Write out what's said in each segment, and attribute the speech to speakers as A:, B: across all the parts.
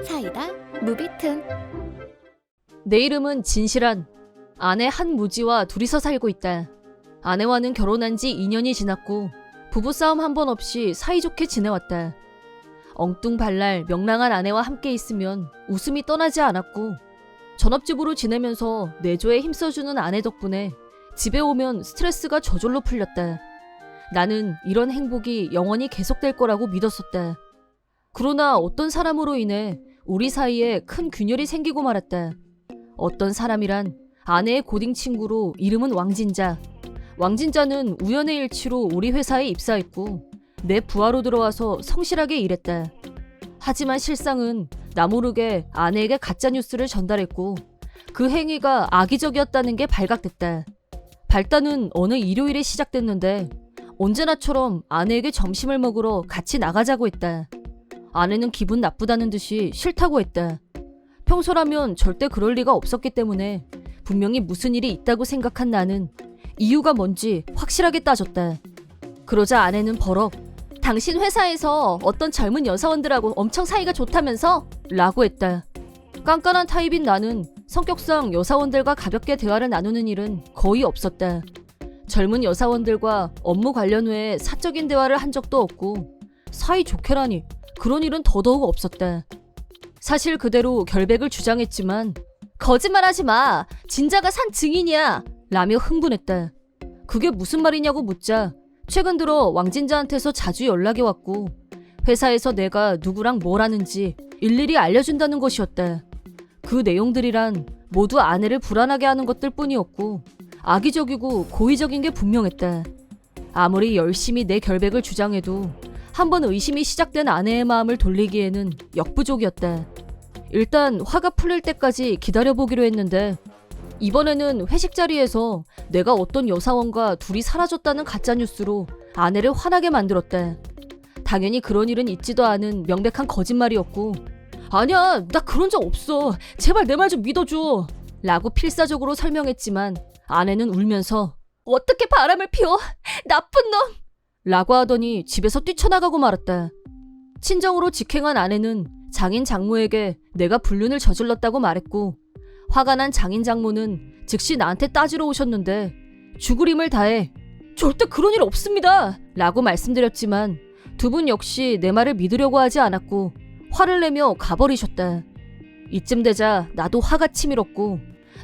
A: 사이다 무비튼.
B: 내 이름은 진실한. 아내 한무지와 둘이서 살고 있다. 아내와는 결혼한 지 2년이 지났고 부부싸움 한 번 없이 사이좋게 지내왔다. 엉뚱발랄 명랑한 아내와 함께 있으면 웃음이 떠나지 않았고 전업주부로 지내면서 내조에 힘써주는 아내 덕분에 집에 오면 스트레스가 저절로 풀렸다. 나는 이런 행복이 영원히 계속될 거라고 믿었었다. 그러나 어떤 사람으로 인해 우리 사이에 큰 균열이 생기고 말았다. 어떤 사람이란 아내의 고딩 친구로 이름은 왕진자. 왕진자는 우연의 일치로 우리 회사에 입사했고 내 부하로 들어와서 성실하게 일했다. 하지만 실상은 나 모르게 아내에게 가짜뉴스를 전달했고 그 행위가 악의적이었다는 게 발각됐다. 발단은 어느 일요일에 시작됐는데 언제나처럼 아내에게 점심을 먹으러 같이 나가자고 했다. 아내는 기분 나쁘다는 듯이 싫다고 했다. 평소라면 절대 그럴 리가 없었기 때문에 분명히 무슨 일이 있다고 생각한 나는 이유가 뭔지 확실하게 따졌다. 그러자 아내는 버럭 당신 회사에서 어떤 젊은 여사원들하고 엄청 사이가 좋다면서? 라고 했다. 깐깐한 타입인 나는 성격상 여사원들과 가볍게 대화를 나누는 일은 거의 없었다. 젊은 여사원들과 업무 관련 외에 사적인 대화를 한 적도 없고 사이좋게라니 그런 일은 더더욱 없었다. 사실 그대로 결백을 주장했지만 거짓말하지 마. 진자가 산 증인이야. 라며 흥분했다. 그게 무슨 말이냐고 묻자 최근 들어 왕진자한테서 자주 연락이 왔고 회사에서 내가 누구랑 뭘 하는지 일일이 알려준다는 것이었다. 그 내용들이란 모두 아내를 불안하게 하는 것들 뿐이었고 악의적이고 고의적인 게 분명했다. 아무리 열심히 내 결백을 주장해도 한번 의심이 시작된 아내의 마음을 돌리기에는 역부족이었다. 일단 화가 풀릴 때까지 기다려보기로 했는데 이번에는 회식 자리에서 내가 어떤 여사원과 둘이 사라졌다는 가짜뉴스로 아내를 화나게 만들었다. 당연히 그런 일은 있지도 않은 명백한 거짓말이었고 아니야 나 그런 적 없어. 제발 내 말 좀 믿어줘. 라고 필사적으로 설명했지만 아내는 울면서 어떻게 바람을 피워? 나쁜 놈! 라고 하더니 집에서 뛰쳐나가고 말았다. 친정으로 직행한 아내는 장인 장모에게 내가 불륜을 저질렀다고 말했고 화가 난 장인 장모는 즉시 나한테 따지러 오셨는데 죽을 힘을 다해 절대 그런 일 없습니다 라고 말씀드렸지만 두 분 역시 내 말을 믿으려고 하지 않았고 화를 내며 가버리셨다. 이쯤 되자 나도 화가 치밀었고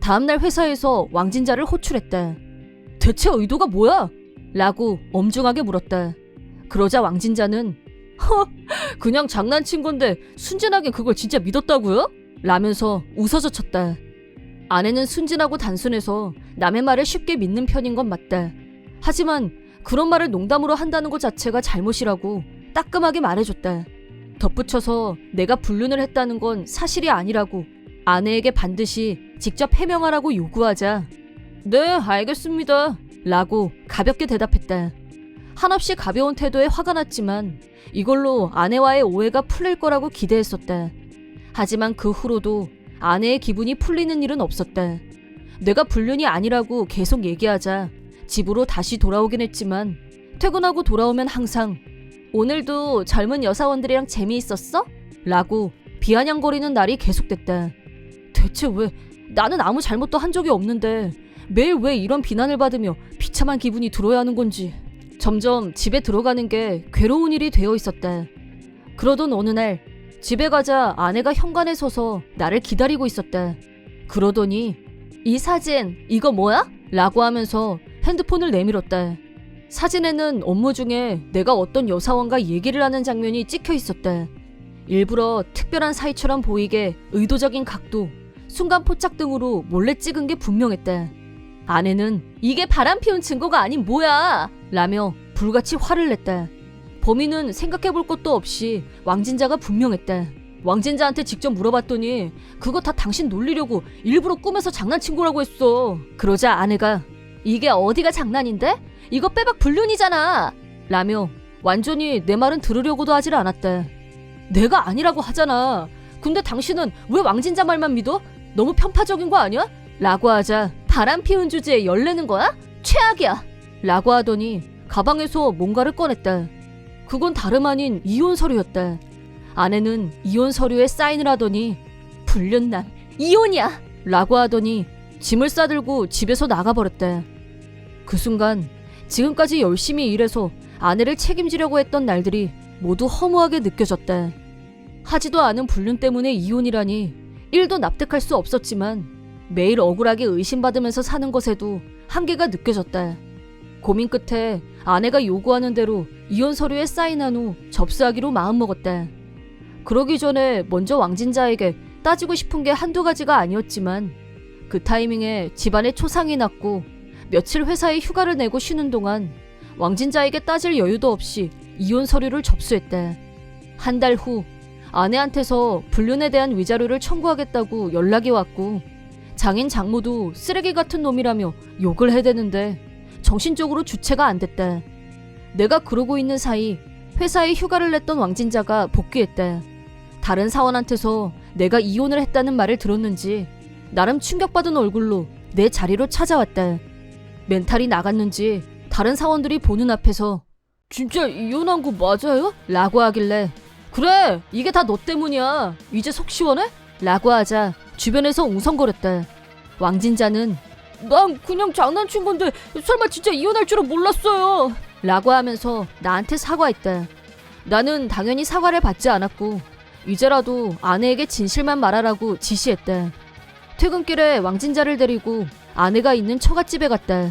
B: 다음날 회사에서 왕진자를 호출했다. 대체 의도가 뭐야? 라고 엄중하게 물었다. 그러자 왕진자는 그냥 장난친 건데 순진하게 그걸 진짜 믿었다고요? 라면서 웃어젖혔다. 아내는 순진하고 단순해서 남의 말을 쉽게 믿는 편인 건 맞다. 하지만 그런 말을 농담으로 한다는 것 자체가 잘못이라고 따끔하게 말해줬다. 덧붙여서 내가 불륜을 했다는 건 사실이 아니라고 아내에게 반드시 직접 해명하라고 요구하자 네 알겠습니다 라고 가볍게 대답했다. 한없이 가벼운 태도에 화가 났지만 이걸로 아내와의 오해가 풀릴 거라고 기대했었다. 하지만 그 후로도 아내의 기분이 풀리는 일은 없었다. 내가 불륜이 아니라고 계속 얘기하자 집으로 다시 돌아오긴 했지만 퇴근하고 돌아오면 항상 오늘도 젊은 여사원들이랑 재미있었어? 라고 비아냥거리는 날이 계속됐다. 대체 왜 나는 아무 잘못도 한 적이 없는데 매일 왜 이런 비난을 받으며 비참한 기분이 들어야 하는 건지 점점 집에 들어가는 게 괴로운 일이 되어 있었다. 그러던 어느 날 집에 가자 아내가 현관에 서서 나를 기다리고 있었다. 그러더니 이 사진 이거 뭐야? 라고 하면서 핸드폰을 내밀었다. 사진에는 업무 중에 내가 어떤 여사원과 얘기를 하는 장면이 찍혀 있었다. 일부러 특별한 사이처럼 보이게 의도적인 각도, 순간 포착 등으로 몰래 찍은 게 분명했다. 아내는 이게 바람 피운 증거가 아닌 뭐야? 라며 불같이 화를 냈다. 범인은 생각해볼 것도 없이 왕진자가 분명했다. 왕진자한테 직접 물어봤더니 그거 다 당신 놀리려고 일부러 꾸며서 장난친 거라고 했어. 그러자 아내가 이게 어디가 장난인데? 이거 빼박 불륜이잖아 라며 완전히 내 말은 들으려고도 하질 않았다. 내가 아니라고 하잖아. 근데 당신은 왜 왕진자 말만 믿어? 너무 편파적인 거 아니야? 라고 하자 바람 피운 주제에 열내는 거야? 최악이야 라고 하더니 가방에서 뭔가를 꺼냈다. 그건 다름 아닌 이혼 서류였다. 아내는 이혼 서류에 사인을 하더니 불륜남, 이혼이야! 라고 하더니 짐을 싸들고 집에서 나가버렸대. 그 순간 지금까지 열심히 일해서 아내를 책임지려고 했던 날들이 모두 허무하게 느껴졌대. 하지도 않은 불륜 때문에 이혼이라니 1도 납득할 수 없었지만 매일 억울하게 의심받으면서 사는 것에도 한계가 느껴졌다. 고민 끝에 아내가 요구하는 대로 이혼 서류에 사인한 후 접수하기로 마음먹었다. 그러기 전에 먼저 왕진자에게 따지고 싶은 게 한두 가지가 아니었지만 그 타이밍에 집안에 초상이 났고 며칠 회사에 휴가를 내고 쉬는 동안 왕진자에게 따질 여유도 없이 이혼 서류를 접수했다. 한 달 후 아내한테서 불륜에 대한 위자료를 청구하겠다고 연락이 왔고 장인 장모도 쓰레기 같은 놈이라며 욕을 해대는데 정신적으로 주체가 안 됐다. 내가 그러고 있는 사이 회사에 휴가를 냈던 왕진자가 복귀했다. 다른 사원한테서 내가 이혼을 했다는 말을 들었는지 나름 충격받은 얼굴로 내 자리로 찾아왔다. 멘탈이 나갔는지 다른 사원들이 보는 앞에서 진짜 이혼한 거 맞아요? 라고 하길래 그래, 이게 다 너 때문이야. 이제 속 시원해? 라고 하자 주변에서 웅성거렸다. 왕진자는 난 그냥 장난친 건데 설마 진짜 이혼할 줄은 몰랐어요. 라고 하면서 나한테 사과했다. 나는 당연히 사과를 받지 않았고 이제라도 아내에게 진실만 말하라고 지시했다. 퇴근길에 왕진자를 데리고 아내가 있는 처갓집에 갔다.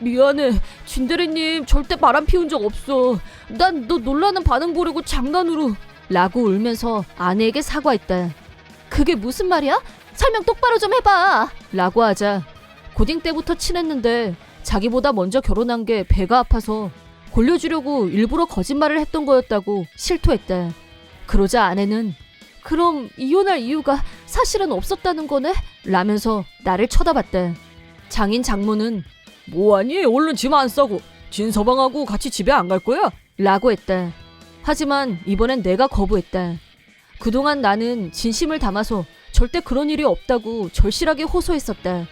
B: 미안해, 진대리님 절대 바람 피운 적 없어. 난 너 놀라는 반응 보려고 장난으로 라고 울면서 아내에게 사과했다. 그게 무슨 말이야? 설명 똑바로 좀 해봐 라고 하자 고딩 때부터 친했는데 자기보다 먼저 결혼한 게 배가 아파서 골려주려고 일부러 거짓말을 했던 거였다고 실토했다. 그러자 아내는 그럼 이혼할 이유가 사실은 없었다는 거네? 라면서 나를 쳐다봤다. 장인 장모는 뭐하니? 얼른 짐 안 싸고 진서방하고 같이 집에 안 갈 거야? 라고 했다. 하지만 이번엔 내가 거부했다. 그동안 나는 진심을 담아서 절대 그런 일이 없다고 절실하게 호소했었다.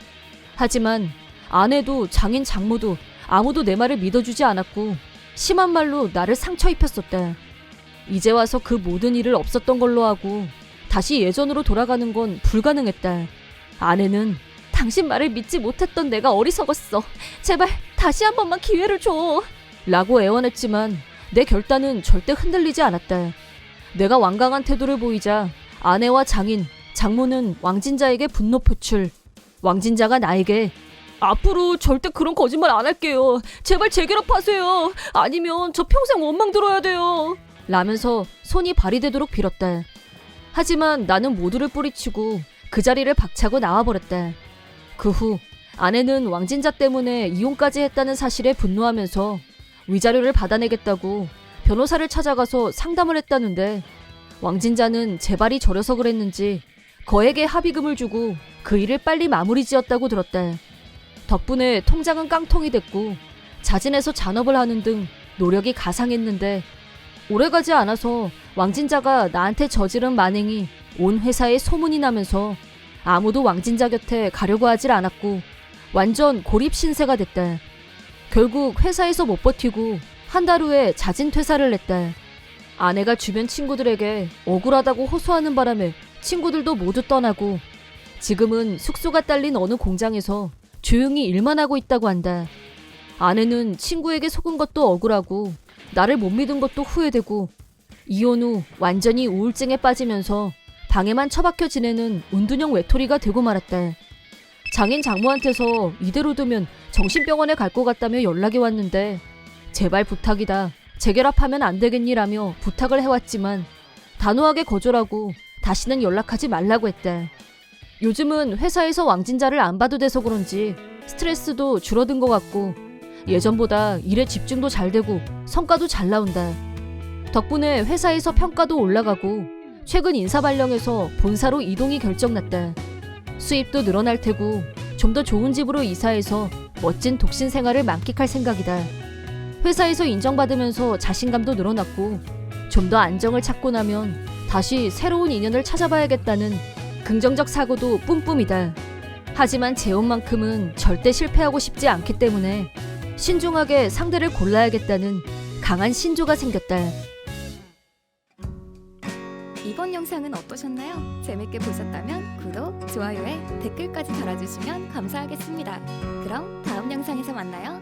B: 하지만 아내도 장인 장모도 아무도 내 말을 믿어주지 않았고 심한 말로 나를 상처 입혔었다. 이제 와서 그 모든 일을 없었던 걸로 하고 다시 예전으로 돌아가는 건 불가능했다. 아내는 당신 말을 믿지 못했던 내가 어리석었어. 제발 다시 한 번만 기회를 줘. 라고 애원했지만 내 결단은 절대 흔들리지 않았다. 내가 완강한 태도를 보이자 아내와 장인, 장모는 왕진자에게 분노 표출. 왕진자가 나에게 앞으로 절대 그런 거짓말 안 할게요. 제발 재결합하세요. 아니면 저 평생 원망 들어야 돼요. 라면서 손이 발이 되도록 빌었다. 하지만 나는 모두를 뿌리치고 그 자리를 박차고 나와버렸다. 그 후 아내는 왕진자 때문에 이혼까지 했다는 사실에 분노하면서 위자료를 받아내겠다고 변호사를 찾아가서 상담을 했다는데 왕진자는 재발이 저려서 그랬는지 거액의 합의금을 주고 그 일을 빨리 마무리 지었다고 들었다. 덕분에 통장은 깡통이 됐고 자진해서 잔업을 하는 등 노력이 가상했는데 오래가지 않아서 왕진자가 나한테 저지른 만행이 온 회사에 소문이 나면서 아무도 왕진자 곁에 가려고 하질 않았고 완전 고립 신세가 됐다. 결국 회사에서 못 버티고 한 달 후에 자진 퇴사를 냈다. 아내가 주변 친구들에게 억울하다고 호소하는 바람에 친구들도 모두 떠나고 지금은 숙소가 딸린 어느 공장에서 조용히 일만 하고 있다고 한다. 아내는 친구에게 속은 것도 억울하고 나를 못 믿은 것도 후회되고 이혼 후 완전히 우울증에 빠지면서 방에만 처박혀 지내는 운둔형 외톨이가 되고 말았다. 장인 장모한테서 이대로 두면 정신병원에 갈 것 같다며 연락이 왔는데 제발 부탁이다. 재결합하면 안 되겠니라며 부탁을 해왔지만 단호하게 거절하고 다시는 연락하지 말라고 했다. 요즘은 회사에서 왕진자를 안 봐도 돼서 그런지 스트레스도 줄어든 것 같고 예전보다 일에 집중도 잘 되고 성과도 잘 나온다. 덕분에 회사에서 평가도 올라가고 최근 인사발령에서 본사로 이동이 결정났다. 수입도 늘어날 테고 좀 더 좋은 집으로 이사해서 멋진 독신 생활을 만끽할 생각이다. 회사에서 인정받으면서 자신감도 늘어났고 좀 더 안정을 찾고 나면 다시 새로운 인연을 찾아봐야겠다는 긍정적 사고도 뿜뿜이다. 하지만 재혼만큼은 절대 실패하고 싶지 않기 때문에 신중하게 상대를 골라야겠다는 강한 신조가 생겼다.
A: 이번 영상은 어떠셨나요? 재밌게 보셨다면 구독, 좋아요에 댓글까지 달아주시면 감사하겠습니다. 그럼 다음 영상에서 만나요.